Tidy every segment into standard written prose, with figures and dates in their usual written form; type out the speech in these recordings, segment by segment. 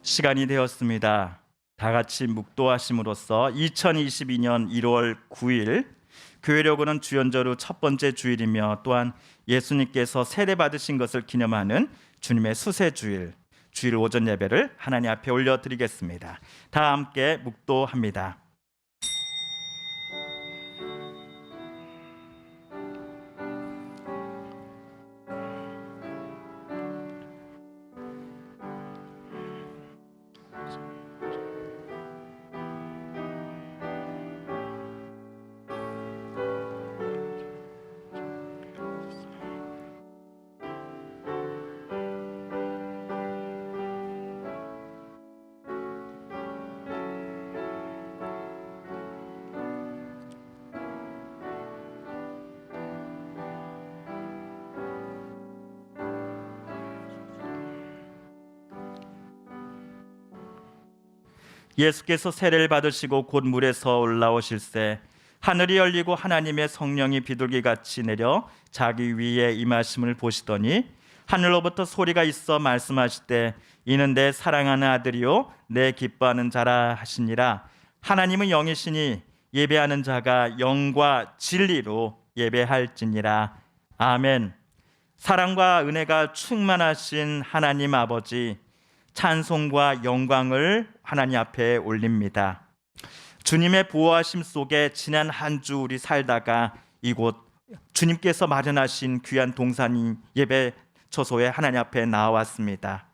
시간이 되었습니다. 다 같이 묵도하심으로써 2022년 1월 9일 교회력으로는 주연절 후 첫 번째 주일이며 또한 예수님께서 세례 받으신 것을 기념하는 주님의 수세 주일 오전 예배를 하나님 앞에 올려드리겠습니다. 다 함께 묵도합니다. 예수께서 세례를 받으시고 곧 물에서 올라오실새 하늘이 열리고 하나님의 성령이 비둘기같이 내려 자기 위에 임하심을 보시더니 하늘로부터 소리가 있어 말씀하시되 이는 내 사랑하는 아들이요 내 기뻐하는 자라 하시니라. 하나님은 영이시니 예배하는 자가 영과 진리로 예배할지니라. 아멘. 사랑과 은혜가 충만하신 하나님 아버지, 찬송과 영광을 하나님 앞에 올립니다. 주님의 보호하심 속에 지난 한 주 우리 살다가 이곳 주님께서 마련하신 귀한 동산인 예배 처소에 하나님 앞에 나왔습니다.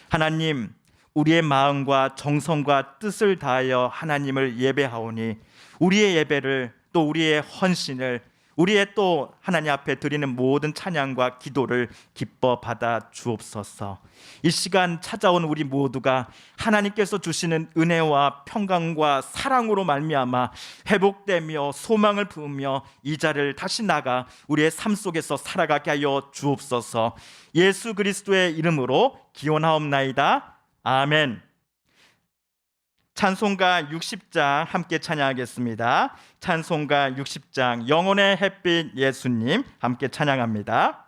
하나님, 우리의 마음과 정성과 뜻을 다하여 하나님을 예배하오니 우리의 예배를 또 우리의 헌신을 우리의 또 하나님 앞에 드리는 모든 찬양과 기도를 기뻐 받아 주옵소서. 이 시간 찾아온 우리 모두가 하나님께서 주시는 은혜와 평강과 사랑으로 말미암아 회복되며 소망을 부으며 이 자리를 다시 나가 우리의 삶 속에서 살아가게 하여 주옵소서. 예수 그리스도의 이름으로 기원하옵나이다. 아멘. 찬송가 60장 함께 찬양하겠습니다. 찬송가 60장 영혼의 햇빛 예수님 함께 찬양합니다.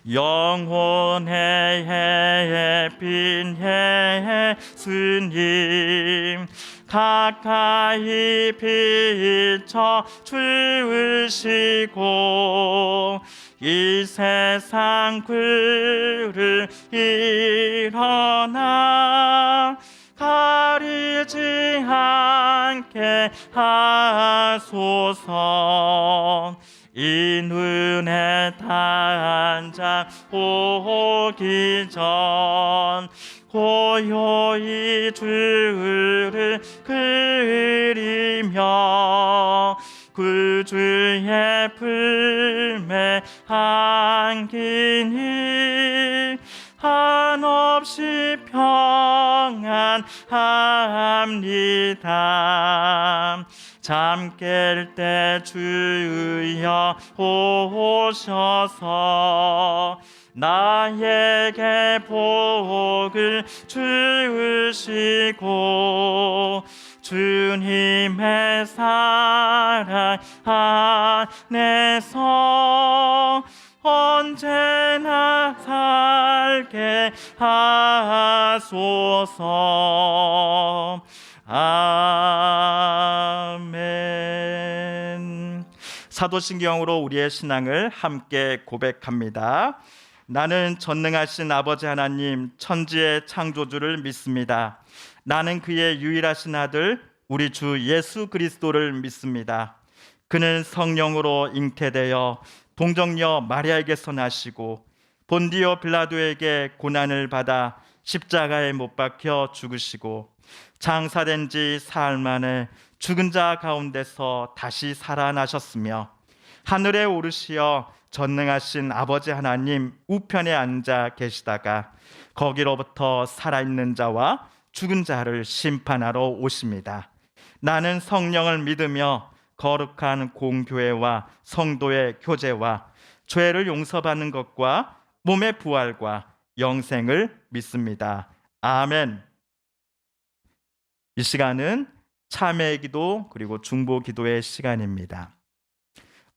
영혼의 햇빛 예수님 가까이 비춰 주시고 이 세상 굴을 일어나 가리지 않게 하소서. 이 눈에 단장 오기 전 고요히 주를 그리며 그 주의 품에 안기니 한없이 평안합니다. 잠 깰 때 주여 오셔서 나에게 복을 주시고 주님의 사랑 안에서 언제나 살게 하소서. 아멘. 사도신경으로 우리의 신앙을 함께 고백합니다. 나는 전능하신 아버지 하나님 천지의 창조주를 믿습니다. 나는 그의 유일하신 아들 우리 주 예수 그리스도를 믿습니다. 그는 성령으로 잉태되어 동정녀 마리아에게서 나시고 본디오 빌라도에게 고난을 받아 십자가에 못 박혀 죽으시고 장사된 지 사흘 만에 죽은 자 가운데서 다시 살아나셨으며 하늘에 오르시어 전능하신 아버지 하나님 우편에 앉아 계시다가 거기로부터 살아있는 자와 죽은 자를 심판하러 오십니다. 나는 성령을 믿으며 거룩한 공교회와 성도의 교제와 죄를 용서받는 것과 몸의 부활과 영생을 믿습니다. 아멘. 이 시간은 참회 기도 그리고 중보 기도의 시간입니다.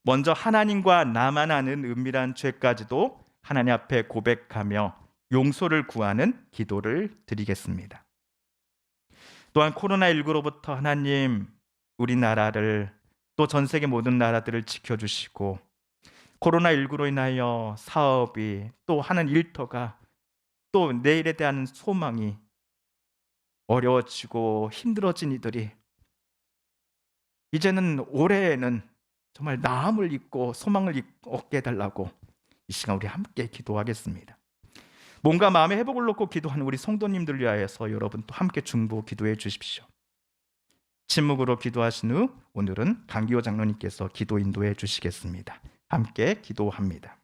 먼저 하나님과 나만 아는 은밀한 죄까지도 하나님 앞에 고백하며 용서를 구하는 기도를 드리겠습니다. 또한 코로나19로부터 하나님 우리나라를 또 전 세계 모든 나라들을 지켜주시고 코로나19로 인하여 사업이 또 하는 일터가 또 내일에 대한 소망이 어려워지고 힘들어진 이들이 이제는 올해에는 정말 나음을 잊고 소망을 얻게 해달라고 이 시간 우리 함께 기도하겠습니다. 몸과 마음의 회복을 놓고 기도하는 우리 성도님들 위하여서 여러분 또 함께 중보 기도해 주십시오. 침묵으로 기도하신 후 오늘은 강기호 장로님께서 기도 인도해 주시겠습니다. 함께 기도합니다.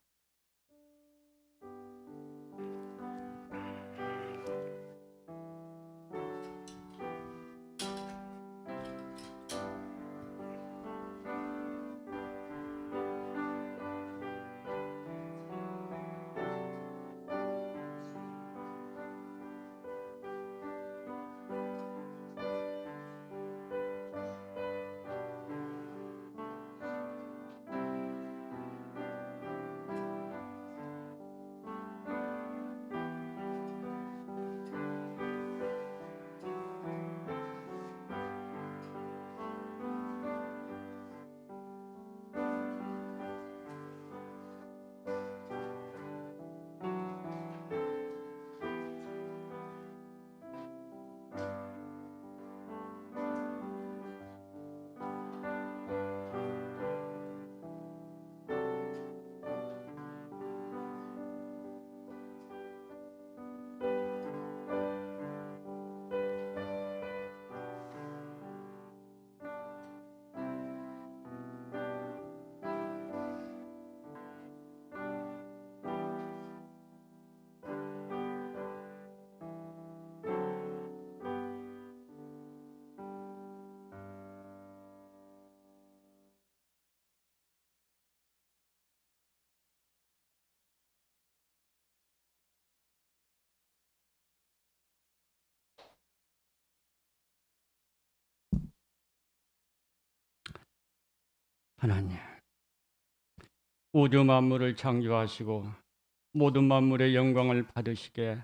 하나님, 우주 만물을 창조하시고 모든 만물의 영광을 받으시게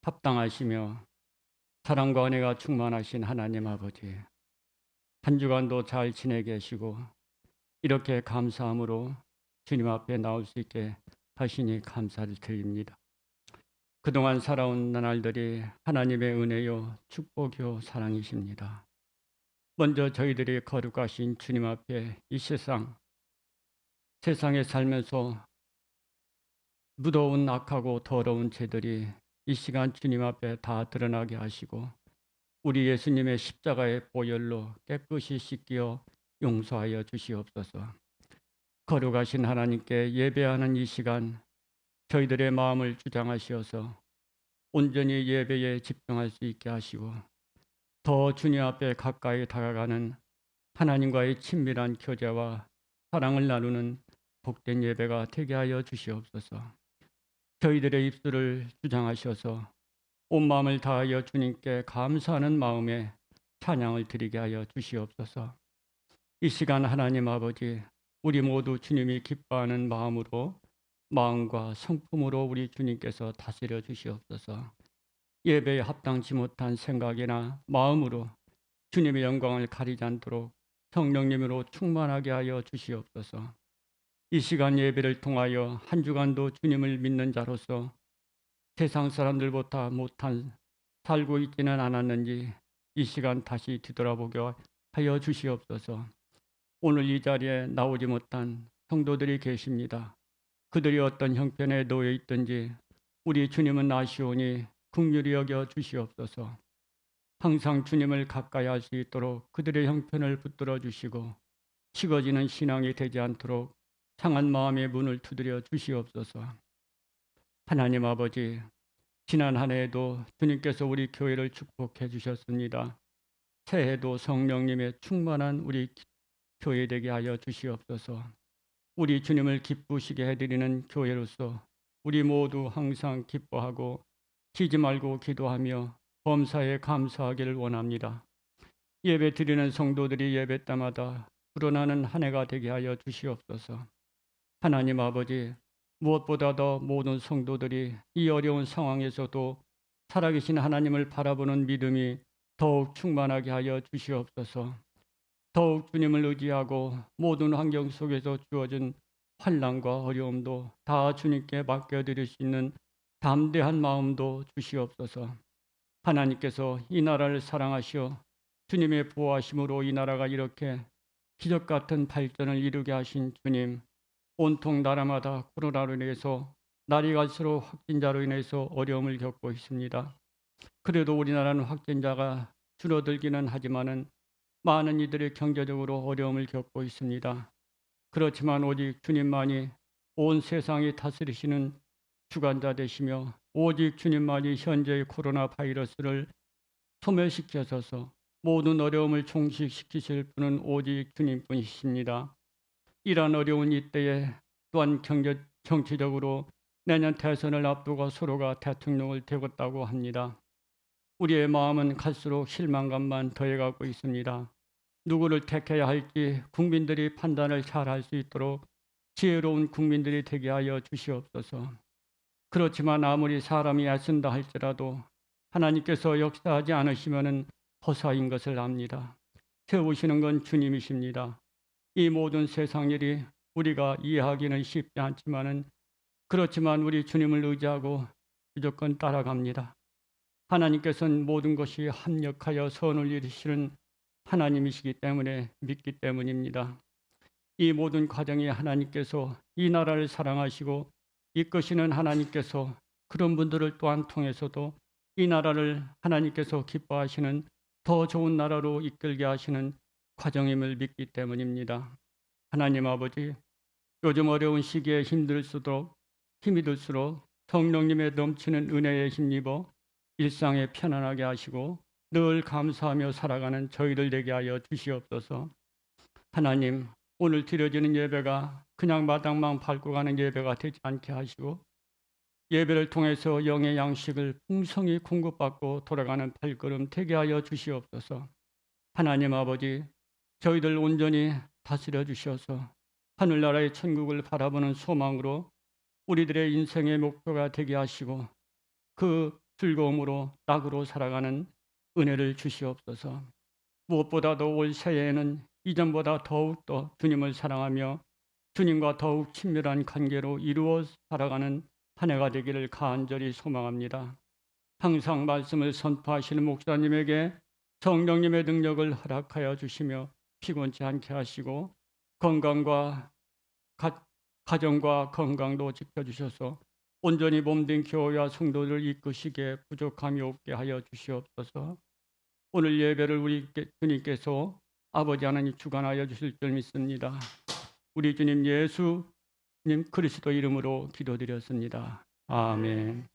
합당하시며 사랑과 은혜가 충만하신 하나님 아버지, 한 주간도 잘 지내 계시고 이렇게 감사함으로 주님 앞에 나올 수 있게 하시니 감사를 드립니다. 그동안 살아온 날들이 하나님의 은혜요 축복이요 사랑이십니다. 먼저 저희들이 거룩하신 주님 앞에 이 세상에 살면서 무더운 악하고 더러운 죄들이 이 시간 주님 앞에 다 드러나게 하시고 우리 예수님의 십자가의 보혈로 깨끗이 씻겨 용서하여 주시옵소서. 거룩하신 하나님께 예배하는 이 시간 저희들의 마음을 주장하시어서 온전히 예배에 집중할 수 있게 하시고 더 주님 앞에 가까이 다가가는 하나님과의 친밀한 교제와 사랑을 나누는 복된 예배가 되게 하여 주시옵소서. 저희들의 입술을 주장하셔서 온 마음을 다하여 주님께 감사하는 마음에 찬양을 드리게 하여 주시옵소서. 이 시간 하나님 아버지, 우리 모두 주님이 기뻐하는 마음과 성품으로 우리 주님께서 다스려 주시옵소서. 예배에 합당치 못한 생각이나 마음으로 주님의 영광을 가리지 않도록 성령님으로 충만하게 하여 주시옵소서. 이 시간 예배를 통하여 한 주간도 주님을 믿는 자로서 세상 사람들보다 못한 살고 있지는 않았는지 이 시간 다시 뒤돌아보게 하여 주시옵소서. 오늘 이 자리에 나오지 못한 성도들이 계십니다. 그들이 어떤 형편에 놓여 있든지 우리 주님은 아시오니 긍휼히 여겨 주시옵소서. 항상 주님을 가까이 할 수 있도록 그들의 형편을 붙들어 주시고 식어지는 신앙이 되지 않도록 상한 마음의 문을 두드려 주시옵소서. 하나님 아버지, 지난 한 해에도 주님께서 우리 교회를 축복해 주셨습니다. 새해에도 성령님의 충만한 우리 교회 되게 하여 주시옵소서. 우리 주님을 기쁘시게 해드리는 교회로서 우리 모두 항상 기뻐하고 쉬지 말고 기도하며 범사에 감사하기를 원합니다. 예배 드리는 성도들이 예배 때마다 불어나는 한 해가 되게 하여 주시옵소서. 하나님 아버지, 무엇보다도 모든 성도들이 이 어려운 상황에서도 살아계신 하나님을 바라보는 믿음이 더욱 충만하게 하여 주시옵소서. 더욱 주님을 의지하고 모든 환경 속에서 주어진 환난과 어려움도 다 주님께 맡겨드릴 수 있는 담대한 마음도 주시옵소서. 하나님께서 이 나라를 사랑하시어 주님의 보호하심으로 이 나라가 이렇게 기적 같은 발전을 이루게 하신 주님, 온통 나라마다 코로나로 인해서 날이 갈수록 확진자로 인해서 어려움을 겪고 있습니다. 그래도 우리나라는 확진자가 줄어들기는 하지만은 많은 이들이 경제적으로 어려움을 겪고 있습니다. 그렇지만 오직 주님만이 온 세상이 다스리시는 주관자 되시며 오직 주님만이 현재의 코로나 바이러스를 소멸시켜서서 모든 어려움을 종식시키실 분은 오직 주님뿐이십니다. 이러한 어려운 이때에 또한 정치적으로 내년 대선을 앞두고 서로가 대통령을 되겠다고 합니다. 우리의 마음은 갈수록 실망감만 더해가고 있습니다. 누구를 택해야 할지 국민들이 판단을 잘 할 수 있도록 지혜로운 국민들이 되게 하여 주시옵소서. 그렇지만 아무리 사람이 애쓴다 할지라도 하나님께서 역사하지 않으시면은 허사인 것을 압니다. 세우시는 건 주님이십니다. 이 모든 세상 일이 우리가 이해하기는 쉽지 않지만은 그렇지만 우리 주님을 의지하고 무조건 따라갑니다. 하나님께서는 모든 것이 합력하여 선을 이루시는 하나님이시기 때문에 믿기 때문입니다. 이 모든 과정에 하나님께서 이 나라를 사랑하시고 이끄시는 하나님께서 그런 분들을 또한 통해서도 이 나라를 하나님께서 기뻐하시는 더 좋은 나라로 이끌게 하시는 과정임을 믿기 때문입니다. 하나님 아버지, 요즘 어려운 시기에 힘이 들수록 성령님의 넘치는 은혜에 힘입어 일상에 편안하게 하시고 늘 감사하며 살아가는 저희들 되게 하여 주시옵소서. 하나님, 오늘 드려지는 예배가 그냥 마당만 밟고 가는 예배가 되지 않게 하시고 예배를 통해서 영의 양식을 풍성히 공급받고 돌아가는 발걸음 되게 하여 주시옵소서. 하나님 아버지, 저희들 온전히 다스려 주셔서 하늘나라의 천국을 바라보는 소망으로 우리들의 인생의 목표가 되게 하시고 그 즐거움으로 낙으로 살아가는 은혜를 주시옵소서. 무엇보다도 올 새해에는 이전보다 더욱더 주님을 사랑하며 주님과 더욱 친밀한 관계로 이루어 살아가는 한 해가 되기를 간절히 소망합니다. 항상 말씀을 선포하시는 목사님에게 성령님의 능력을 허락하여 주시며 피곤치 않게 하시고 건강과 가정과 건강도 지켜주셔서 온전히 몸된 교회와 성도를 이끄시기에 부족함이 없게 하여 주시옵소서. 오늘 예배를 우리 주님께서 아버지 하나님 주관하여 주실 줄 믿습니다. 우리 주님 예수님 그리스도 이름으로 기도드렸습니다. 아멘.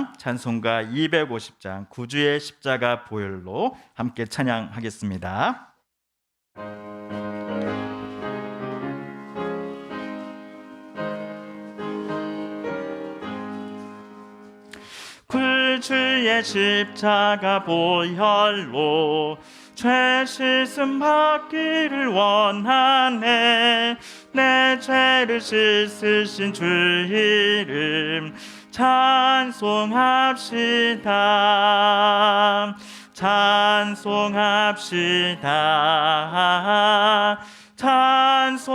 찬송가 250장 구주의 십자가 보혈로 함께 찬양하겠습니다. 구주의 십자가 보혈로 죄 씻음 받기를 원하네. 내 죄를 씻으신 주 이름 찬송합시다. 찬송합시다. 찬송합시다.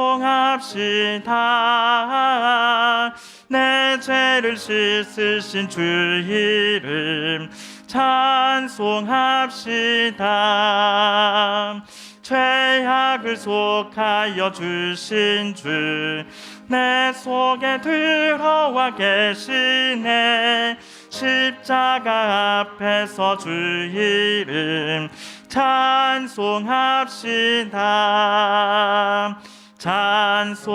내 죄를 씻으신 주 이름 찬송합시다. 죄악을 속하여 주신 주 내 속에 들어와 계시네. 십자가 앞에서 주 이름 찬송합시다. 찬송합시다.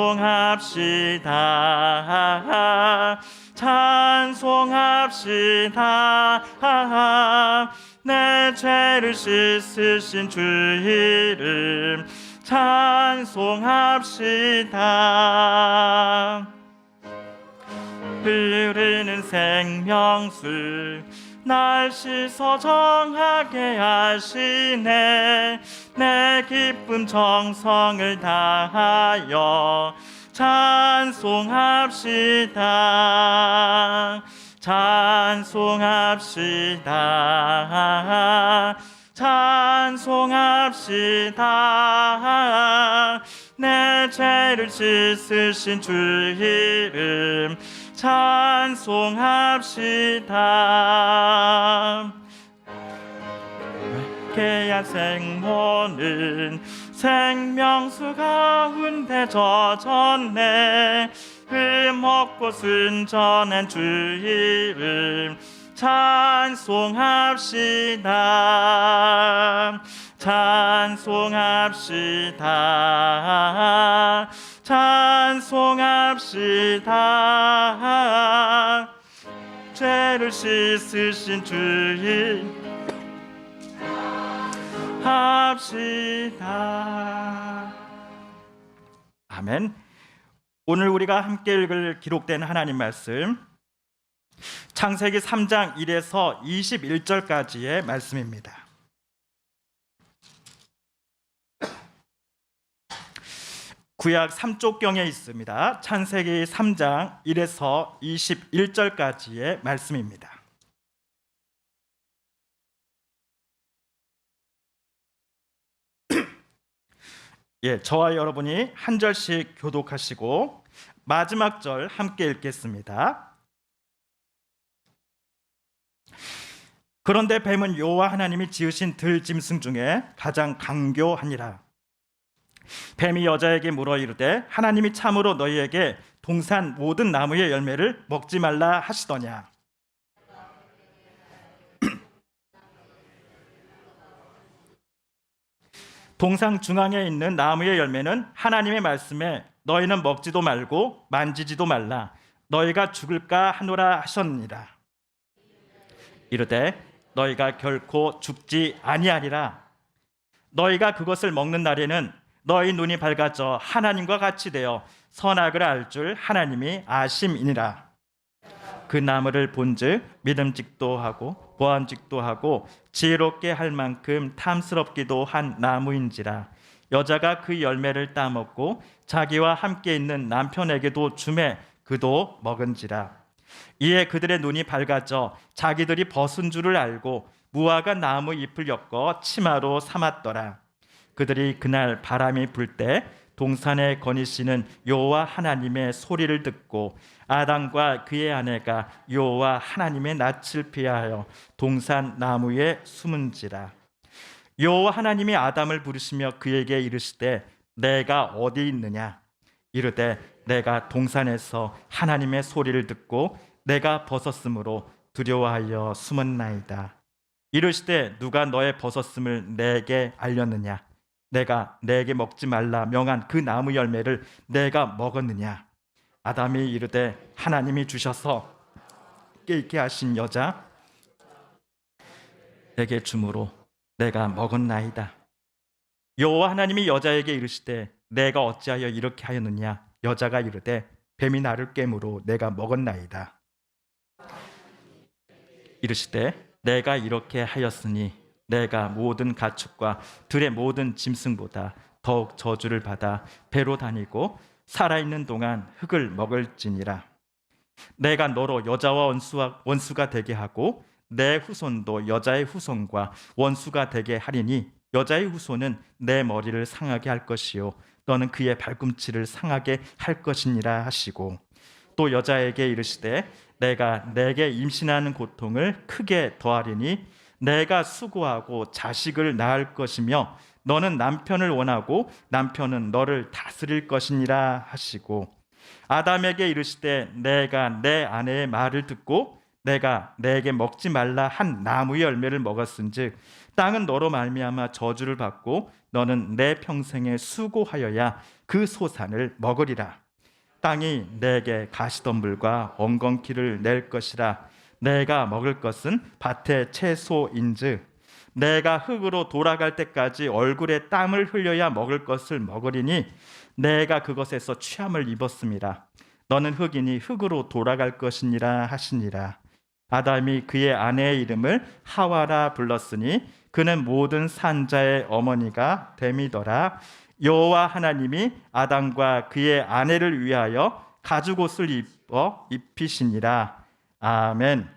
찬송합시다. 내 죄를 씻으신 주 이름 찬송합시다. 흐르는 생명수 날 씻어 정하게 하시네. 내 기쁨 정성을 다하여 찬송합시다. 찬송합시다. 찬송합시다. 내 죄를 씻으신 주 이름 찬송합시다. 깨야 생모는 생명수 가운데 젖었네. 흠없고 순전한 주 이름 찬송합시다. 찬송합시다. 찬송합시다. 죄를 씻으신 주 이름 합시다. 아멘. 오늘 우리가 함께 읽을 기록된 하나님 말씀 창세기 3장 1에서 21절까지의 말씀입니다. 구약 3쪽경에 있습니다. 창세기 3장 1에서 21절까지의 말씀입니다. 예, 저와 여러분이 한 절씩 교독하시고 마지막 절 함께 읽겠습니다. 그런데 뱀은 여호와 하나님이 지으신 들짐승 중에 가장 강교하니라. 뱀이 여자에게 물어 이르되 하나님이 참으로 너희에게 동산 모든 나무의 열매를 먹지 말라 하시더냐. 동상 중앙에 있는 나무의 열매는 하나님의 말씀에 너희는 먹지도 말고 만지지도 말라 너희가 죽을까 하노라 하셨느니라. 이르되 너희가 결코 죽지 아니하리라. 너희가 그것을 먹는 날에는 너희 눈이 밝아져 하나님과 같이 되어 선악을 알 줄 하나님이 아심이니라. 그 나무를 본즉 믿음직도 하고 보암직도 하고 지혜롭게 할 만큼 탐스럽기도 한 나무인지라. 여자가 그 열매를 따먹고 자기와 함께 있는 남편에게도 주매 그도 먹은지라. 이에 그들의 눈이 밝아져 자기들이 벗은 줄을 알고 무화과 나무 잎을 엮어 치마로 삼았더라. 그들이 그날 바람이 불 때 동산에 거니시는 여호와 하나님의 소리를 듣고 아담과 그의 아내가 여호와 하나님의 낯을 피하여 동산 나무에 숨은지라. 여호와 하나님이 아담을 부르시며 그에게 이르시되 내가 어디 있느냐. 이르되 내가 동산에서 하나님의 소리를 듣고 내가 벗었으므로 두려워하여 숨었나이다. 이르시되 누가 너의 벗었음을 내게 알렸느냐. 내가 내게 먹지 말라 명한 그 나무 열매를 내가 먹었느냐. 아담이 이르되 하나님이 주셔서 깨있게 하신 여자 내게 주므로 내가 먹었나이다. 여호와 하나님이 여자에게 이르시되 내가 어찌하여 이렇게 하였느냐. 여자가 이르되 뱀이 나를 깨므로 내가 먹었나이다. 이르시되 내가 이렇게 하였으니 내가 모든 가축과 들의 모든 짐승보다 더욱 저주를 받아 배로 다니고 살아있는 동안 흙을 먹을지니라. 내가 너로 여자와 원수가 되게 하고 내 후손도 여자의 후손과 원수가 되게 하리니 여자의 후손은 내 머리를 상하게 할 것이요 너는 그의 발꿈치를 상하게 할 것이니라 하시고 또 여자에게 이르시되 내가 내게 임신하는 고통을 크게 더하리니 내가 수고하고 자식을 낳을 것이며 너는 남편을 원하고 남편은 너를 다스릴 것이니라 하시고 아담에게 이르시되 내가 내 아내의 말을 듣고 내가 내게 먹지 말라 한 나무의 열매를 먹었은즉 땅은 너로 말미암아 저주를 받고 너는 내 평생에 수고하여야 그 소산을 먹으리라. 땅이 내게 가시덤불과 엉겅퀴를 낼 것이라. 내가 먹을 것은 밭의 채소인즉 내가 흙으로 돌아갈 때까지 얼굴에 땀을 흘려야 먹을 것을 먹으리니 내가 그것에서 취함을 입었음이라. 너는 흙이니 흙으로 돌아갈 것이니라 하시니라. 아담이 그의 아내의 이름을 하와라 불렀으니 그는 모든 산자의 어머니가 됨이더라. 여호와 하나님이 아담과 그의 아내를 위하여 가죽옷을 입히시니라. 아멘.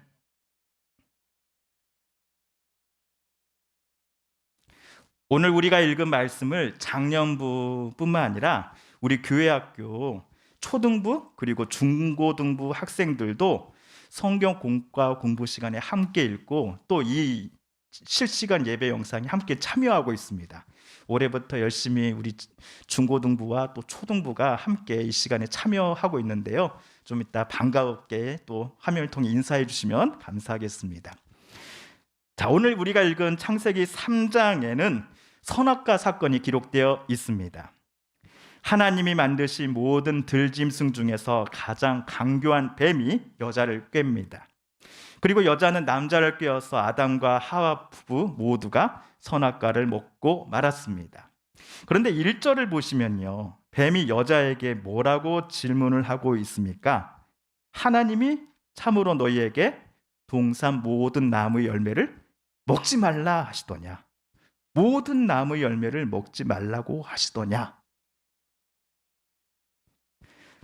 오늘 우리가 읽은 말씀을 작년부뿐만 아니라 우리 교회학교 초등부 그리고 중고등부 학생들도 성경 공과 공부 시간에 함께 읽고 또 이 실시간 예배 영상에 함께 참여하고 있습니다. 올해부터 열심히 우리 중고등부와 또 초등부가 함께 이 시간에 참여하고 있는데요. 좀 이따 반갑게 또 화면을 통해 인사해 주시면 감사하겠습니다. 자, 오늘 우리가 읽은 창세기 3장에는 선악과 사건이 기록되어 있습니다. 하나님이 만드신 모든 들짐승 중에서 가장 강교한 뱀이 여자를 꿰입니다. 그리고 여자는 남자를 꿰어서 아담과 하와 부부 모두가 선악과를 먹고 말았습니다. 그런데 1절을 보시면요, 뱀이 여자에게 뭐라고 질문을 하고 있습니까? 하나님이 참으로 너희에게 동산 모든 나무의 열매를 먹지 말라 하시더냐? 모든 나무의 열매를 먹지 말라고 하시더냐?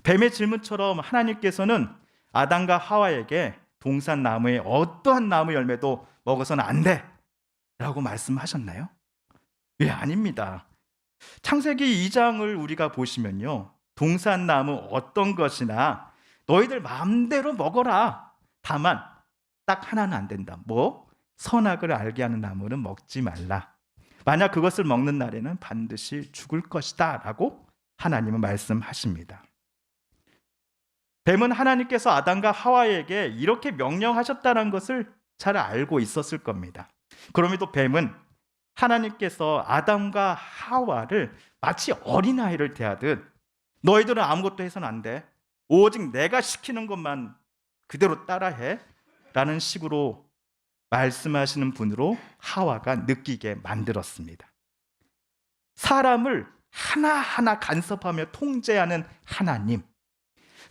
뱀의 질문처럼 하나님께서는 아담과 하와에게 동산 나무의 어떠한 나무 열매도 먹어서는 안 돼 라고 말씀하셨나요? 예, 아닙니다. 창세기 2장을 우리가 보시면요, 동산 나무 어떤 것이나 너희들 마음대로 먹어라. 다만 딱 하나는 안 된다. 뭐? 선악을 알게 하는 나무는 먹지 말라. 만약 그것을 먹는 날에는 반드시 죽을 것이다 라고 하나님은 말씀하십니다. 뱀은 하나님께서 아담과 하와에게 이렇게 명령하셨다는 것을 잘 알고 있었을 겁니다. 그럼에도 뱀은 하나님께서 아담과 하와를 마치 어린아이를 대하듯 너희들은 아무것도 해서는 안 돼. 오직 내가 시키는 것만 그대로 따라해 라는 식으로 말씀하시는 분으로 하와가 느끼게 만들었습니다. 사람을 하나하나 간섭하며 통제하는 하나님,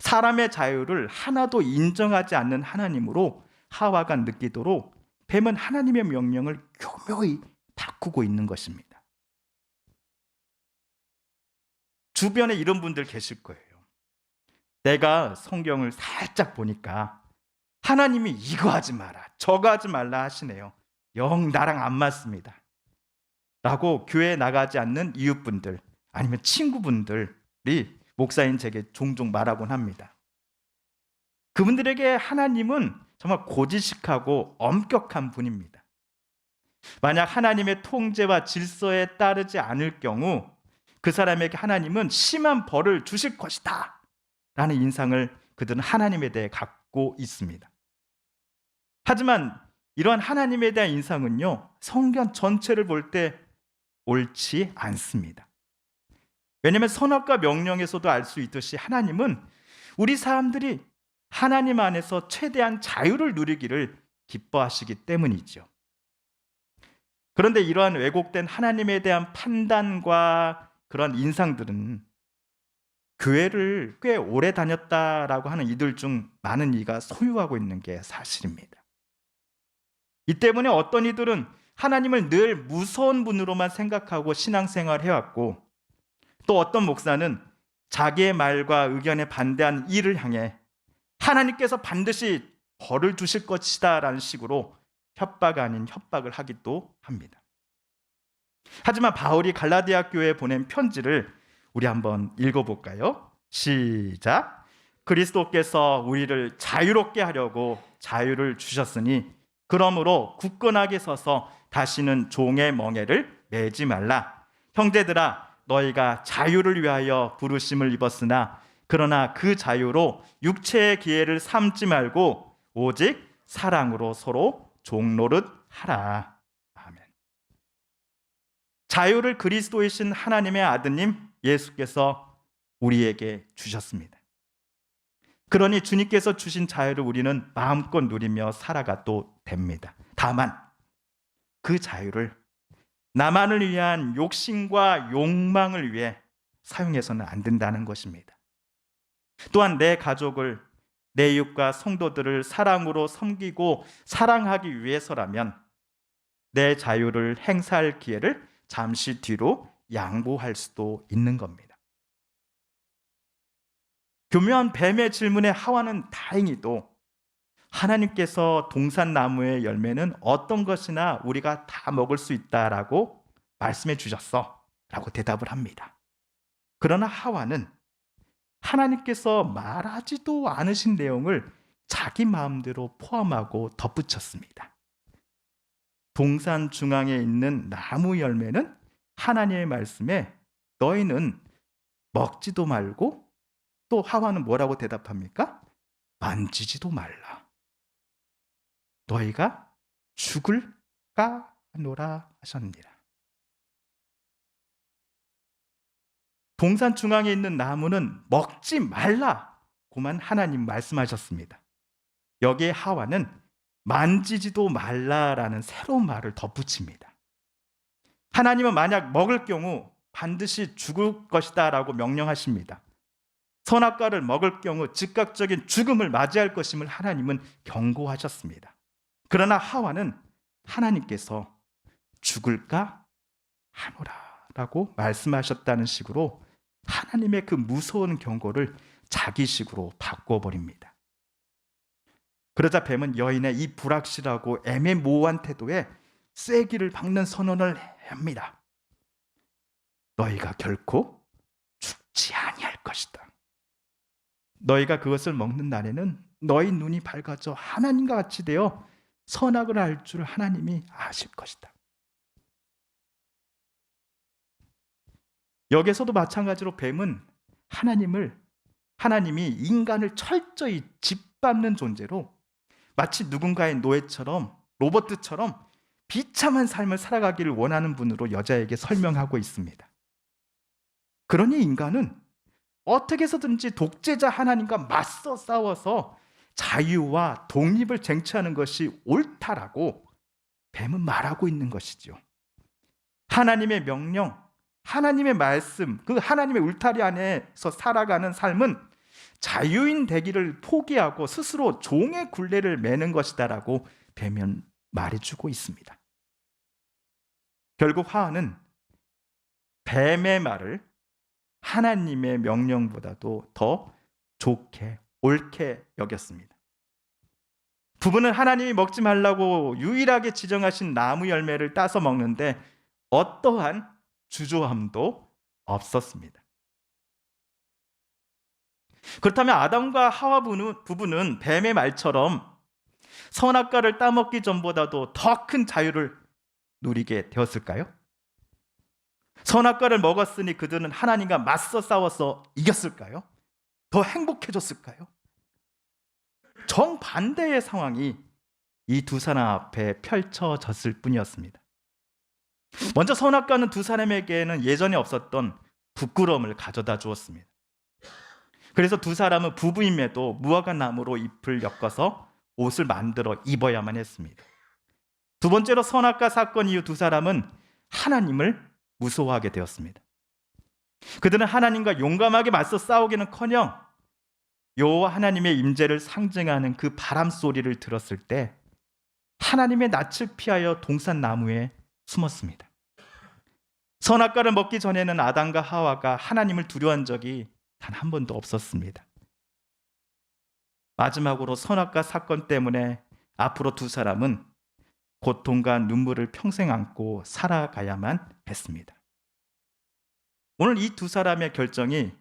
사람의 자유를 하나도 인정하지 않는 하나님으로 하와가 느끼도록 뱀은 하나님의 명령을 교묘히 바꾸고 있는 것입니다. 주변에 이런 분들 계실 거예요. 내가 성경을 살짝 보니까 하나님이 이거 하지 마라, 저거 하지 말라 하시네요. 영 나랑 안 맞습니다 라고 교회에 나가지 않는 이웃분들 아니면 친구분들이 목사인 제게 종종 말하곤 합니다. 그분들에게 하나님은 정말 고지식하고 엄격한 분입니다. 만약 하나님의 통제와 질서에 따르지 않을 경우 그 사람에게 하나님은 심한 벌을 주실 것이다 라는 인상을 그들은 하나님에 대해 갖고 있습니다. 하지만 이러한 하나님에 대한 인상은요, 성경 전체를 볼 때 옳지 않습니다. 왜냐하면 선악과 명령에서도 알 수 있듯이 하나님은 우리 사람들이 하나님 안에서 최대한 자유를 누리기를 기뻐하시기 때문이죠. 그런데 이러한 왜곡된 하나님에 대한 판단과 그런 인상들은 교회를 꽤 오래 다녔다라고 하는 이들 중 많은 이가 소유하고 있는 게 사실입니다. 이 때문에 어떤 이들은 하나님을 늘 무서운 분으로만 생각하고 신앙생활을 해왔고, 또 어떤 목사는 자기의 말과 의견에 반대한 이를 향해 하나님께서 반드시 벌을 주실 것이다 라는 식으로 협박 아닌 협박을 하기도 합니다. 하지만 바울이 갈라디아 교회에 보낸 편지를 우리 한번 읽어볼까요? 시작. 그리스도께서 우리를 자유롭게 하려고 자유를 주셨으니 그러므로 굳건하게 서서 다시는 종의 멍에를 매지 말라. 형제들아, 너희가 자유를 위하여 부르심을 입었으나 그러나 그 자유로 육체의 기회를 삼지 말고 오직 사랑으로 서로 종노릇 하라. 아멘. 자유를 그리스도이신 하나님의 아드님 예수께서 우리에게 주셨습니다. 그러니 주님께서 주신 자유를 우리는 마음껏 누리며 살아가도 됩니다. 다만 그 자유를 나만을 위한 욕심과 욕망을 위해 사용해서는 안 된다는 것입니다. 또한 내 가족을, 내 이웃과 성도들을 사랑으로 섬기고 사랑하기 위해서라면 내 자유를 행사할 기회를 잠시 뒤로 양보할 수도 있는 겁니다. 교묘한 뱀의 질문에 하와는 다행히도 하나님께서 동산나무의 열매는 어떤 것이나 우리가 다 먹을 수 있다라고 말씀해 주셨어 라고 대답을 합니다. 그러나 하와는 하나님께서 말하지도 않으신 내용을 자기 마음대로 포함하고 덧붙였습니다. 동산 중앙에 있는 나무 열매는 하나님의 말씀에 너희는 먹지도 말고, 또 하와는 뭐라고 대답합니까? 만지지도 말라. 너희가 죽을까 하노라 하셨느니라. 동산 중앙에 있는 나무는 먹지 말라고만 하나님 말씀하셨습니다. 여기에 하와는 만지지도 말라라는 새로운 말을 덧붙입니다. 하나님은 만약 먹을 경우 반드시 죽을 것이다 라고 명령하십니다. 선악과를 먹을 경우 즉각적인 죽음을 맞이할 것임을 하나님은 경고하셨습니다. 그러나 하와는 하나님께서 죽을까 하노라 라고 말씀하셨다는 식으로 하나님의 그 무서운 경고를 자기식으로 바꿔버립니다. 그러자 뱀은 여인의 이 불확실하고 애매모호한 태도에 쐐기를 박는 선언을 합니다. 너희가 결코 죽지 아니할 것이다. 너희가 그것을 먹는 날에는 너희 눈이 밝아져 하나님과 같이 되어 선악을 알 줄 하나님이 아실 것이다. 여기서도 마찬가지로 뱀은 하나님이 인간을 철저히 짓밟는 존재로 마치 누군가의 노예처럼, 로봇처럼 비참한 삶을 살아가기를 원하는 분으로 여자에게 설명하고 있습니다. 그러니 인간은 어떻게 해서든지 독재자 하나님과 맞서 싸워서 자유와 독립을 쟁취하는 것이 옳다라고 뱀은 말하고 있는 것이죠. 하나님의 명령, 하나님의 말씀, 그 하나님의 울타리 안에서 살아가는 삶은 자유인 되기를 포기하고 스스로 종의 굴레를 매는 것이다라고 뱀은 말해주고 있습니다. 결국 하와는 뱀의 말을 하나님의 명령보다도 더 좋게, 옳게 여겼습니다. 부부는 하나님이 먹지 말라고 유일하게 지정하신 나무 열매를 따서 먹는데 어떠한 주저함도 없었습니다. 그렇다면 아담과 하와 부부는 뱀의 말처럼 선악과를 따먹기 전보다도 더 큰 자유를 누리게 되었을까요? 선악과를 먹었으니 그들은 하나님과 맞서 싸워서 이겼을까요? 더 행복해졌을까요? 정반대의 상황이 이 두 사람 앞에 펼쳐졌을 뿐이었습니다. 먼저 선악과는 두 사람에게는 예전에 없었던 부끄러움을 가져다 주었습니다. 그래서 두 사람은 부부임에도 무화과 나무로 잎을 엮어서 옷을 만들어 입어야만 했습니다. 두 번째로 선악과 사건 이후 두 사람은 하나님을 무서워하게 되었습니다. 그들은 하나님과 용감하게 맞서 싸우기는커녕 여호와 하나님의 임재를 상징하는 그 바람 소리를 들었을 때 하나님의 낯을 피하여 동산 나무에 숨었습니다. 선악과를 먹기 전에는 아담과 하와가 하나님을 두려워한 적이 단 한 번도 없었습니다. 마지막으로 선악과 사건 때문에 앞으로 두 사람은 고통과 눈물을 평생 안고 살아가야만 했습니다. 오늘 이 두 사람의 결정이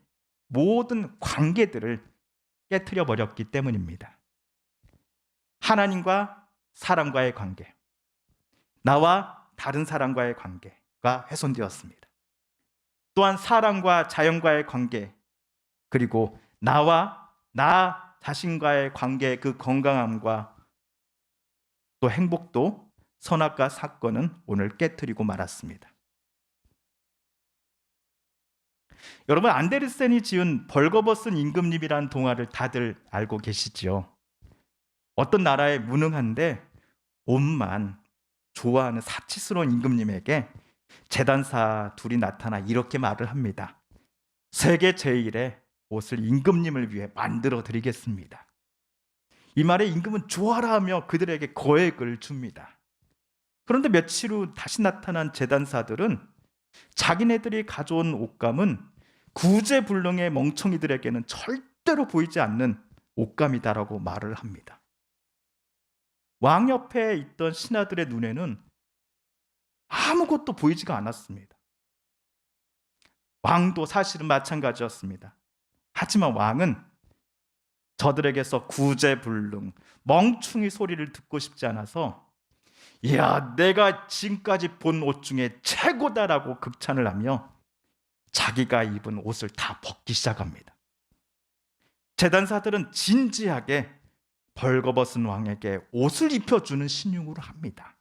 모든 관계들을 깨트려 버렸기 때문입니다. 하나님과 사람과의 관계, 나와 다른 사람과의 관계가 훼손되었습니다. 또한 사람과 자연과의 관계, 그리고 나와 나 자신과의 관계의 그 건강함과 또 행복도 선악과 사건은 오늘 깨트리고 말았습니다. 여러분, 안데르센이 지은 벌거벗은 임금님이라는 동화를 다들 알고 계시지요? 어떤 나라에 무능한데 옷만 좋아하는 사치스러운 임금님에게 재단사 둘이 나타나 이렇게 말을 합니다. 세계 제일의 옷을 임금님을 위해 만들어 드리겠습니다. 이 말에 임금은 좋아라 하며 그들에게 거액을 줍니다. 그런데 며칠 후 다시 나타난 재단사들은 자기네들이 가져온 옷감은 구제불능의 멍청이들에게는 절대로 보이지 않는 옷감이다라고 말을 합니다. 왕 옆에 있던 신하들의 눈에는 아무것도 보이지가 않았습니다. 왕도 사실은 마찬가지였습니다. 하지만 왕은 저들에게서 구제불능, 멍충이 소리를 듣고 싶지 않아서 이야, 내가 지금까지 본 옷 중에 최고다라고 극찬을 하며 자기가 입은 옷을 다 벗기 시작합니다. 재단사들은 진지하게 벌거벗은 왕에게 옷을 입혀주는 신용으로 합니다.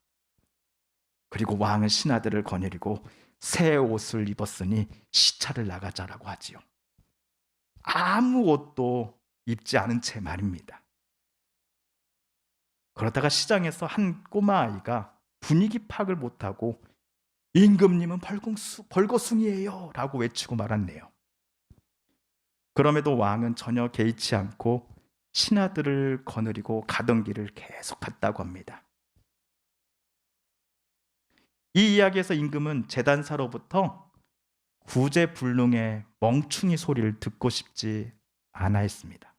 그리고 왕은 신하들을 거느리고 새 옷을 입었으니 시차를 나가자라고 하지요. 아무 옷도 입지 않은 채 말입니다. 그러다가 시장에서 한 꼬마 아이가 분위기 파악을 못하고 임금님은 벌거숭이에요 라고 외치고 말았네요. 그럼에도 왕은 전혀 개의치 않고 신하들을 거느리고 가던 길을 계속 갔다고 합니다. 이 이야기에서 임금은 재단사로부터 구제불능의 멍충이 소리를 듣고 싶지 않아 했습니다.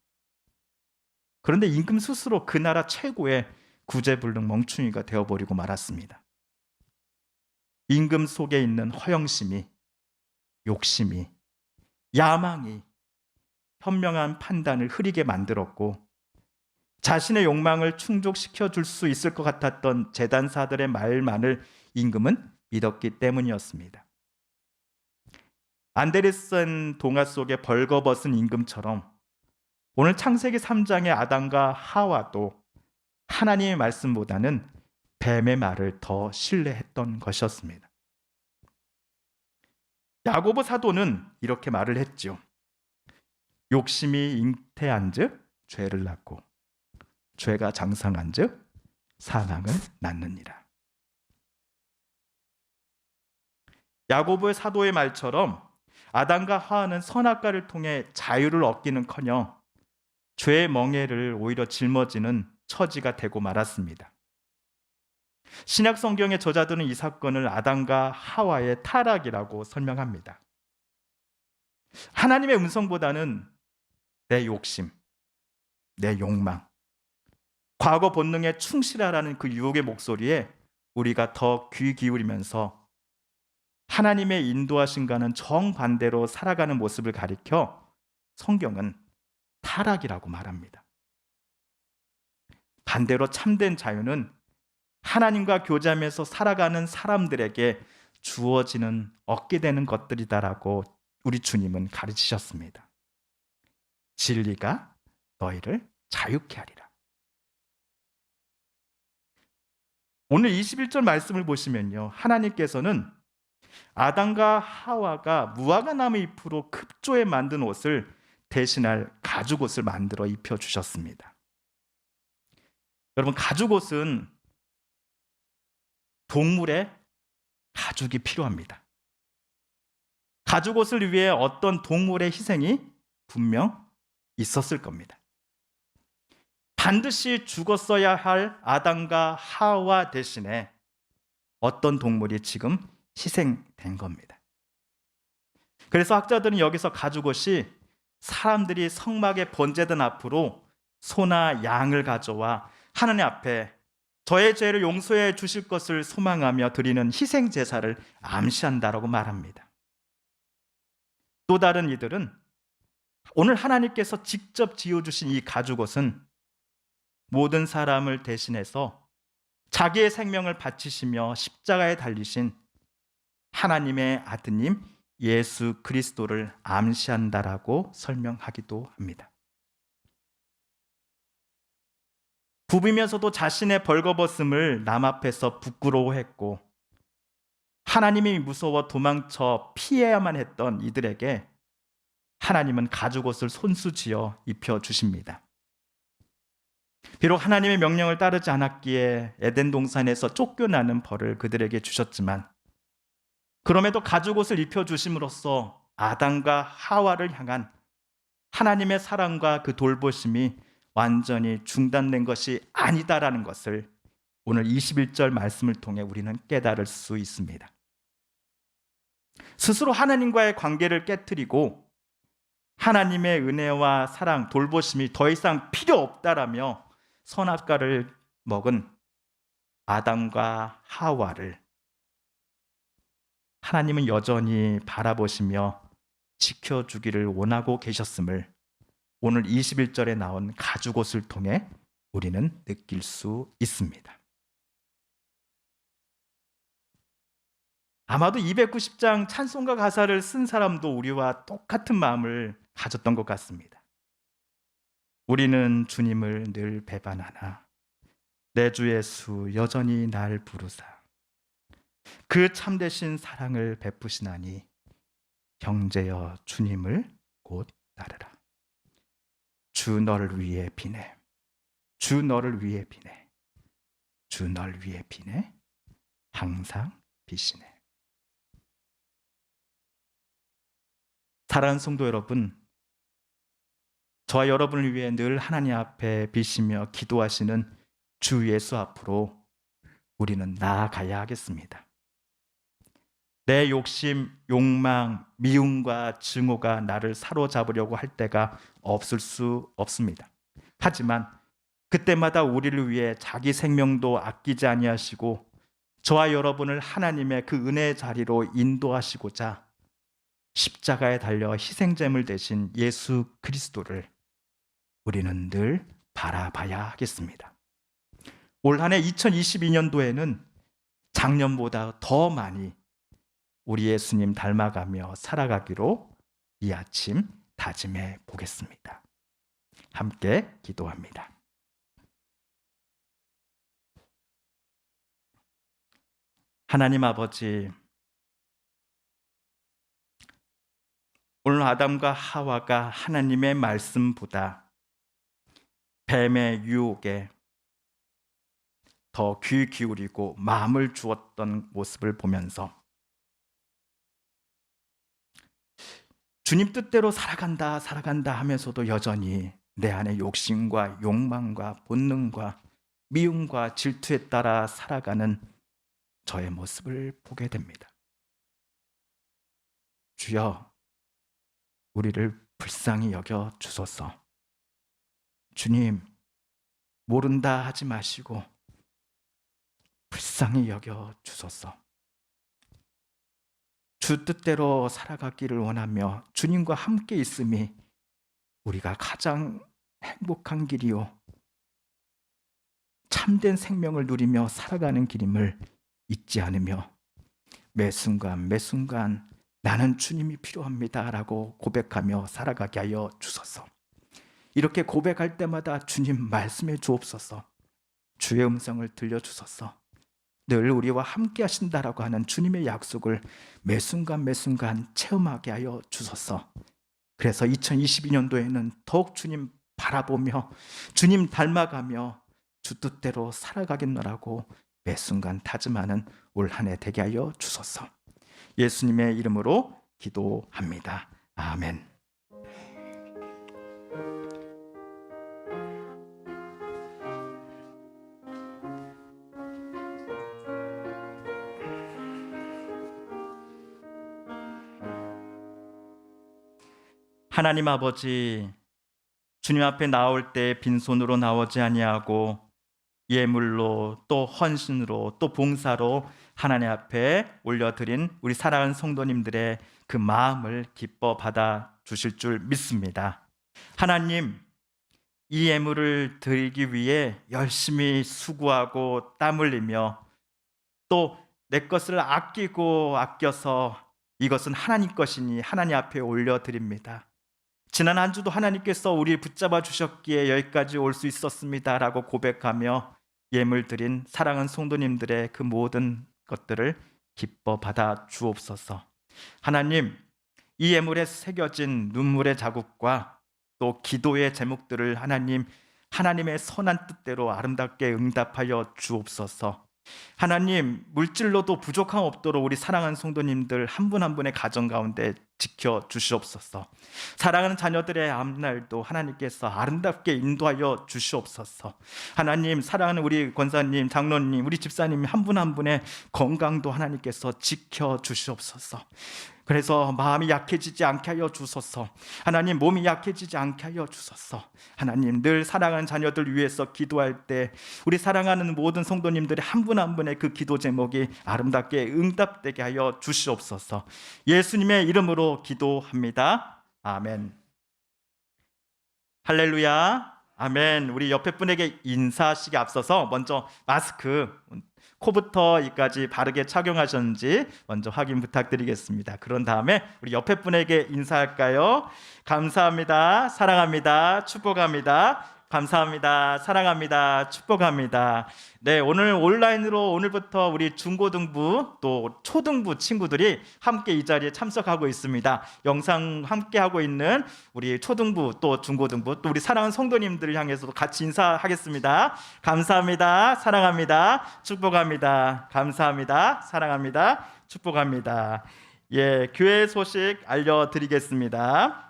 그런데 임금 스스로 그 나라 최고의 구제불능 멍충이가 되어버리고 말았습니다. 임금 속에 있는 허영심이, 욕심이, 야망이 현명한 판단을 흐리게 만들었고 자신의 욕망을 충족시켜 줄 수 있을 것 같았던 재단사들의 말만을 임금은 믿었기 때문이었습니다. 안데르센 동화 속의 벌거벗은 임금처럼 오늘 창세기 3장의 아담과 하와도 하나님의 말씀보다는 뱀의 말을 더 신뢰했던 것이었습니다. 야고보 사도는 이렇게 말을 했죠. 욕심이 잉태한즉 죄를 낳고 죄가 장성한즉 사망을 낳느니라. 야고보의 사도의 말처럼 아담과 하와는 선악과를 통해 자유를 얻기는커녕 죄의 멍에를 오히려 짊어지는 처지가 되고 말았습니다. 신약 성경의 저자들은 이 사건을 아담과 하와의 타락이라고 설명합니다. 하나님의 음성보다는 내 욕심, 내 욕망, 과거 본능에 충실하라는 그 유혹의 목소리에 우리가 더 귀 기울이면서 하나님의 인도하심과는 정반대로 살아가는 모습을 가리켜 성경은 타락이라고 말합니다. 반대로 참된 자유는 하나님과 교제하면서 살아가는 사람들에게 주어지는, 얻게 되는 것들이다라고 우리 주님은 가르치셨습니다. 진리가 너희를 자유케 하리라. 오늘 21절 말씀을 보시면요, 하나님께서는 아담과 하와가 무화과 나무 잎으로 급조해 만든 옷을 대신할 가죽옷을 만들어 입혀주셨습니다. 여러분, 가죽옷은 동물의 가죽이 필요합니다. 가죽옷을 위해 어떤 동물의 희생이 분명 있었을 겁니다. 반드시 죽었어야 할 아담과 하와 대신에 어떤 동물이 지금 희생된 겁니다. 그래서 학자들은 여기서 가죽옷이 사람들이 성막에 번제단 앞으로 소나 양을 가져와 하나님 앞에 저의 죄를 용서해 주실 것을 소망하며 드리는 희생 제사를 암시한다라고 말합니다. 또 다른 이들은 오늘 하나님께서 직접 지어주신 이 가죽옷은 모든 사람을 대신해서 자기의 생명을 바치시며 십자가에 달리신 하나님의 아드님 예수 그리스도를 암시한다라고 설명하기도 합니다. 부비면서도 자신의 벌거벗음을 남 앞에서 부끄러워했고 하나님이 무서워 도망쳐 피해야만 했던 이들에게 하나님은 가죽옷을 손수지어 입혀주십니다. 비록 하나님의 명령을 따르지 않았기에 에덴 동산에서 쫓겨나는 벌을 그들에게 주셨지만 그럼에도 가죽옷을 입혀주심으로써 아담과 하와를 향한 하나님의 사랑과 그 돌보심이 완전히 중단된 것이 아니다라는 것을 오늘 21절 말씀을 통해 우리는 깨달을 수 있습니다. 스스로 하나님과의 관계를 깨트리고 하나님의 은혜와 사랑, 돌보심이 더 이상 필요 없다라며 선악과를 먹은 아담과 하와를 하나님은 여전히 바라보시며 지켜주기를 원하고 계셨음을 오늘 21절에 나온 가죽옷을 통해 우리는 느낄 수 있습니다. 아마도 290장 찬송가 가사를 쓴 사람도 우리와 똑같은 마음을 가졌던 것 같습니다. 우리는 주님을 늘 배반하나 내 주 예수 여전히 날 부르사 그 참되신 사랑을 베푸시나니 형제여 주님을 곧 따르라. 주 너를 위해 비네. 주 너를 위해 비네. 주 너를 위해 비네. 항상 비시네. 사랑하는 성도 여러분, 저와 여러분을 위해 늘 하나님 앞에 비시며 기도하시는 주 예수 앞으로 우리는 나아가야 하겠습니다. 내 욕심, 욕망, 미움과 증오가 나를 사로잡으려고 할 때가 없을 수 없습니다. 하지만 그때마다 우리를 위해 자기 생명도 아끼지 아니하시고 저와 여러분을 하나님의 그 은혜의 자리로 인도하시고자 십자가에 달려 희생제물 되신 예수 그리스도를 우리는 늘 바라봐야 하겠습니다. 올 한 해 2022년도에는 작년보다 더 많이 우리 예수님 닮아가며 살아가기로 이 아침 다짐해 보겠습니다. 함께 기도합니다. 하나님 아버지, 오늘 아담과 하와가 하나님의 말씀보다 뱀의 유혹에 더 귀 기울이고 마음을 주었던 모습을 보면서 주님 뜻대로 살아간다 하면서도 여전히 내 안에 욕심과 욕망과 본능과 미움과 질투에 따라 살아가는 저의 모습을 보게 됩니다. 주여, 우리를 불쌍히 여겨 주소서. 주님, 모른다 하지 마시고 불쌍히 여겨 주소서. 주 뜻대로 살아가기를 원하며 주님과 함께 있음이 우리가 가장 행복한 길이요 참된 생명을 누리며 살아가는 길임을 잊지 않으며 매 순간 나는 주님이 필요합니다라고 고백하며 살아가게 하여 주소서. 이렇게 고백할 때마다 주님 말씀해 주옵소서. 주의 음성을 들려주소서. 늘 우리와 함께 하신다라고 하는 주님의 약속을 매 순간 체험하게 하여 주소서. 그래서 2022년도에는 더욱 주님 바라보며 주님 닮아가며 주 뜻대로 살아가겠노라고 매 순간 다짐하는 올 한 해 되게 하여 주소서. 예수님의 이름으로 기도합니다. 아멘. 하나님 아버지, 주님 앞에 나올 때 빈손으로 나오지 아니하고 예물로 또 헌신으로 또 봉사로 하나님 앞에 올려드린 우리 사랑하는 성도님들의 그 마음을 기뻐 받아 주실 줄 믿습니다. 하나님, 이 예물을 드리기 위해 열심히 수고하고 땀 흘리며 또 내 것을 아껴서 이것은 하나님 것이니 하나님 앞에 올려드립니다. 지난 한 주도 하나님께서 우리를 붙잡아 주셨기에 여기까지 올 수 있었습니다라고 고백하며 예물 드린 사랑하는 성도님들의 그 모든 것들을 기뻐 받아 주옵소서. 하나님, 이 예물에 새겨진 눈물의 자국과 또 기도의 제목들을 하나님의 선한 뜻대로 아름답게 응답하여 주옵소서. 하나님, 물질로도 부족함 없도록 우리 사랑하는 성도님들 한 분 한 분의 가정 가운데 지켜 주시옵소서. 사랑하는 자녀들의 앞날도 하나님께서 아름답게 인도하여 주시옵소서. 하나님, 사랑하는 우리 권사님, 장로님, 우리 집사님 한 분 한 분의 건강도 하나님께서 지켜 주시옵소서. 그래서 마음이 약해지지 않게 하여 주소서. 하나님, 몸이 약해지지 않게 하여 주소서. 하나님, 늘 사랑하는 자녀들 위해서 기도할 때 우리 사랑하는 모든 성도님들의 한 분 한 분의 그 기도 제목이 아름답게 응답되게 하여 주시옵소서. 예수님의 이름으로 기도합니다. 아멘. 할렐루야. 아멘. 우리 옆에 분에게 인사하시기 앞서서 먼저 마스크 코부터 이까지 바르게 착용하셨는지 먼저 확인 부탁드리겠습니다. 그런 다음에 우리 옆에 분에게 인사할까요? 감사합니다. 사랑합니다. 축복합니다. 감사합니다. 사랑합니다. 축복합니다. 네, 오늘 온라인으로 오늘부터 우리 중고등부 또 초등부 친구들이 함께 이 자리에 참석하고 있습니다. 영상 함께 하고 있는 우리 초등부 또 중고등부 또 우리 사랑하는 성도님들을 향해서도 같이 인사하겠습니다. 감사합니다. 사랑합니다. 축복합니다. 감사합니다. 사랑합니다. 축복합니다. 예, 교회 소식 알려드리겠습니다.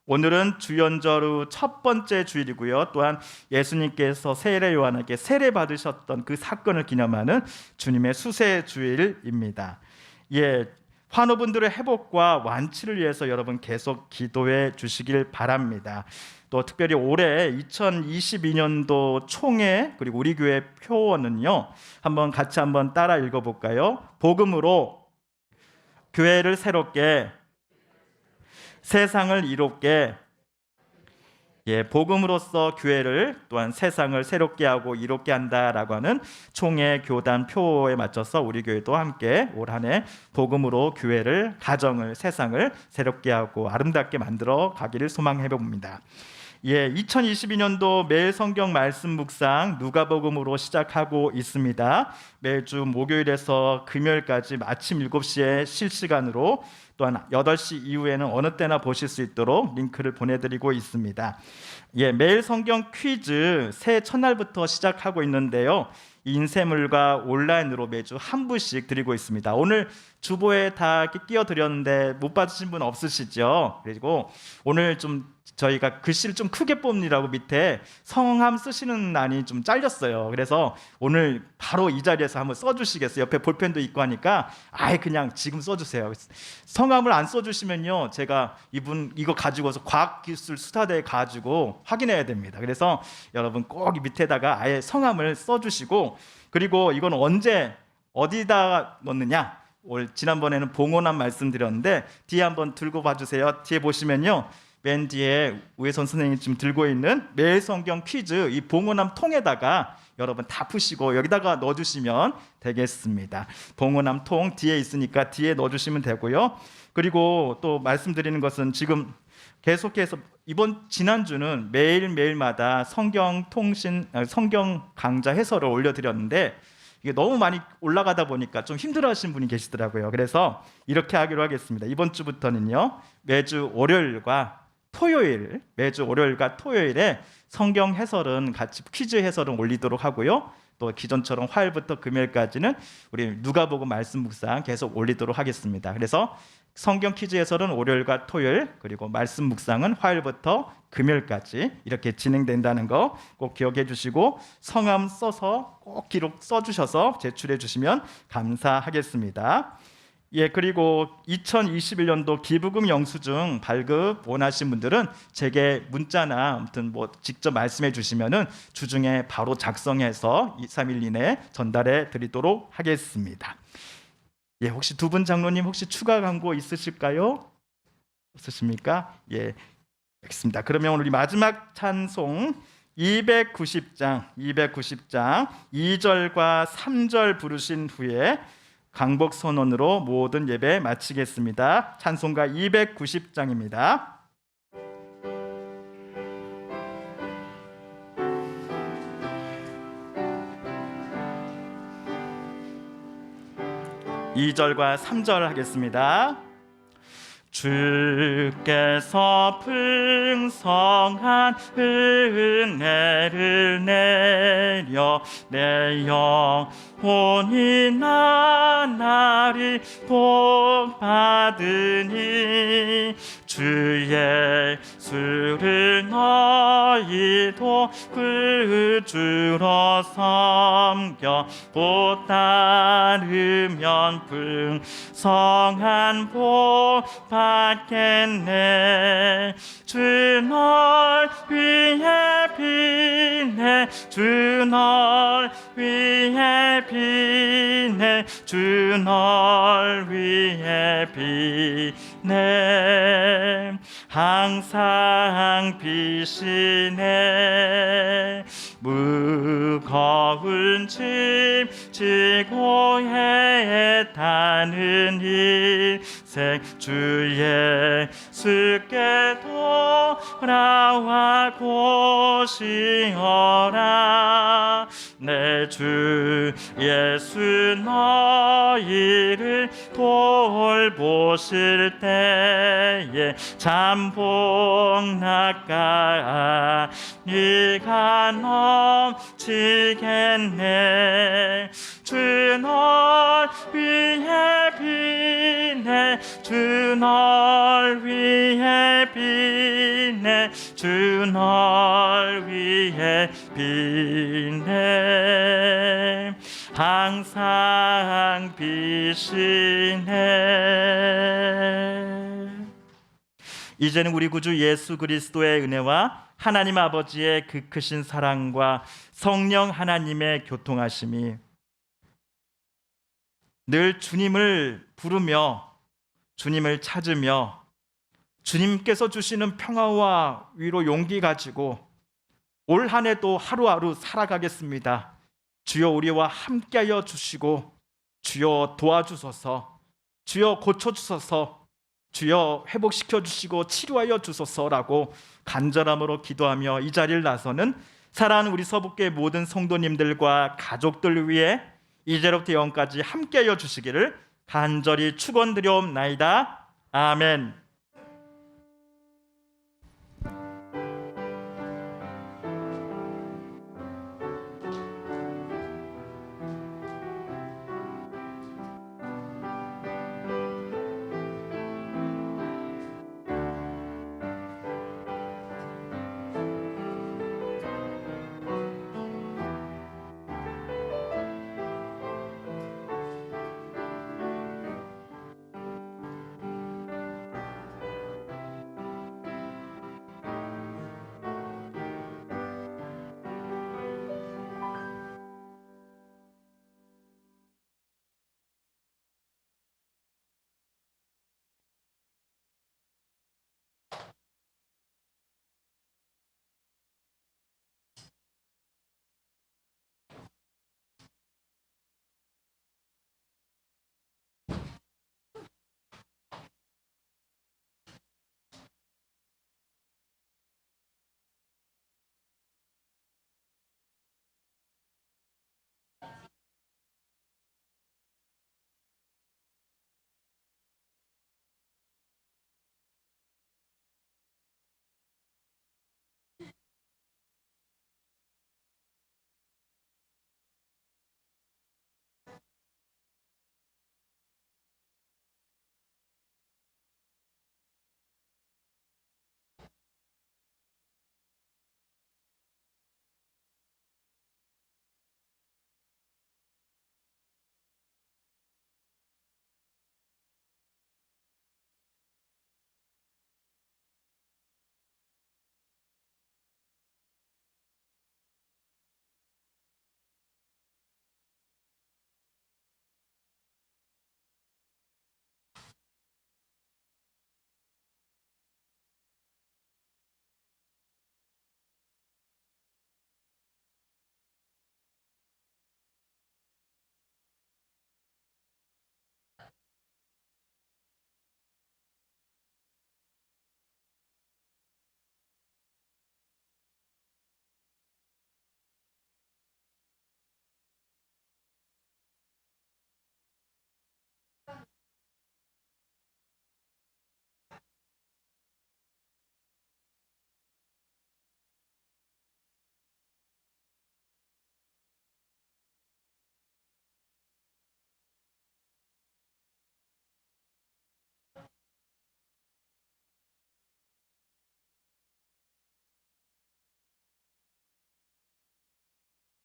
오늘은 주연절 후 첫 번째 주일이고요. 또한 예수님께서 세례 요한에게 세례 받으셨던 그 사건을 기념하는 주님의 수세 주일입니다. 예, 환우분들의 회복과 완치를 위해서 여러분 계속 기도해 주시길 바랍니다. 또 특별히 올해 2022년도 총회 그리고 우리 교회 표어는요. 같이 한번 따라 읽어볼까요? 복음으로 교회를 새롭게 세상을 이롭게, 복음으로써 교회를 또한 세상을 새롭게 하고 이롭게 한다라고 하는 총회 교단 표에 맞춰서 우리 교회도 함께 올 한 해 복음으로 교회를, 가정을, 세상을 새롭게 하고 아름답게 만들어 가기를 소망해 봅니다. 2022년도 매일 성경 말씀 묵상 누가복음으로 시작하고 있습니다. 매주 목요일에서 금요일까지 아침 7시에 실시간으로 또한 8시 이후에는 어느 때나 보실 수 있도록 링크를 보내드리고 있습니다. 매일 성경 퀴즈 새해 첫날부터 시작하고 있는데요. 인쇄물과 온라인으로 매주 한 부씩 드리고 있습니다. 오늘 주보에 다 끼워드렸는데 못 받으신 분 없으시죠? 그리고 오늘 좀 저희가 글씨를 좀 크게 뽑느라고 밑에 성함 쓰시는 난이 좀 잘렸어요. 그래서 오늘 바로 이 자리에서 한번 써주시겠어요? 옆에 볼펜도 있고 하니까 아예 그냥 지금 써주세요. 성함을 안 써주시면요, 제가 이거 가지고서 과학기술 수사대에 가지고 확인해야 됩니다. 그래서 여러분 꼭 밑에다가 아예 성함을 써주시고, 그리고 이건 언제 어디다 넣느냐? 지난번에는 봉헌함 말씀드렸는데 뒤에 한번 들고 봐주세요. 뒤에 보시면요, 맨 뒤에 우혜선 선생님이 지금 들고 있는 매일 성경 퀴즈 이 봉헌함 통에다가 여러분 다 푸시고 여기다가 넣어주시면 되겠습니다. 봉헌함 통 뒤에 있으니까 뒤에 넣어주시면 되고요. 그리고 또 말씀드리는 것은 지금 계속해서 지난주는 매일마다 성경 강좌 해설을 올려드렸는데 이게 너무 많이 올라가다 보니까 좀 힘들어하시는 분이 계시더라고요. 그래서 이렇게 하기로 하겠습니다. 이번 주부터는요, 매주 월요일과 토요일에 성경 해설은 같이 퀴즈 해설은 올리도록 하고요. 또 기존처럼 화요일부터 금요일까지는 우리 누가복음 말씀 묵상 계속 올리도록 하겠습니다. 그래서 성경 퀴즈 해설은 월요일과 토요일, 그리고 말씀 묵상은 화요일부터 금요일까지 이렇게 진행된다는 거 꼭 기억해 주시고 성함 써서 꼭 기록 써주셔서 제출해 주시면 감사하겠습니다. 그리고 2021년도 기부금 영수증 발급 원하신 분들은 제게 문자나 아무튼 직접 말씀해 주시면은 주중에 바로 작성해서 2-3일 이내에 전달해 드리도록 하겠습니다. 혹시 두 분 장로님 혹시 추가 광고 있으실까요? 없으십니까? 알겠습니다. 그러면 우리 마지막 찬송 290장 2절과 3절 부르신 후에 강복 선언으로 모든 예배 마치겠습니다. 찬송가 290장입니다. (2) 절과 (3절) 하겠습니다. 주께서 풍성한 은혜를 내려 내 영혼이 나날이 복받으니 주 예수를 너희도 구주로 섬겨 복 따르면 풍성한 복 받겠네. 주 널 위해 비네. 주 널 위해 비네. 주 널 위해 비네. 항상 비시네. 무거운 짐 지고 애타는 인생 주 예수께 돌아와 고시어라. 내 주 예수 너희를 돌보실 때에 잠복 낚아 네가 넘치겠네. 주 널 위해 비네. 주 널 위해 비네. 주 널 위해 비네. 항상 비시네. 이제는 우리 구주 예수 그리스도의 은혜와 하나님 아버지의 그 크신 사랑과 성령 하나님의 교통하심이 늘 주님을 부르며 주님을 찾으며 주님께서 주시는 평화와 위로 용기 가지고 올 한 해도 하루하루 살아가겠습니다. 주여 우리와 함께하여 주시고 주여 도와주소서. 주여 고쳐주소서. 주여 회복시켜 주시고 치료하여 주소서라고 간절함으로 기도하며 이 자리를 나서는 사랑하는 우리 서북교회 모든 성도님들과 가족들 위해 이제로부터 영원까지 함께하여 주시기를 간절히 축원드려옵나이다. 아멘.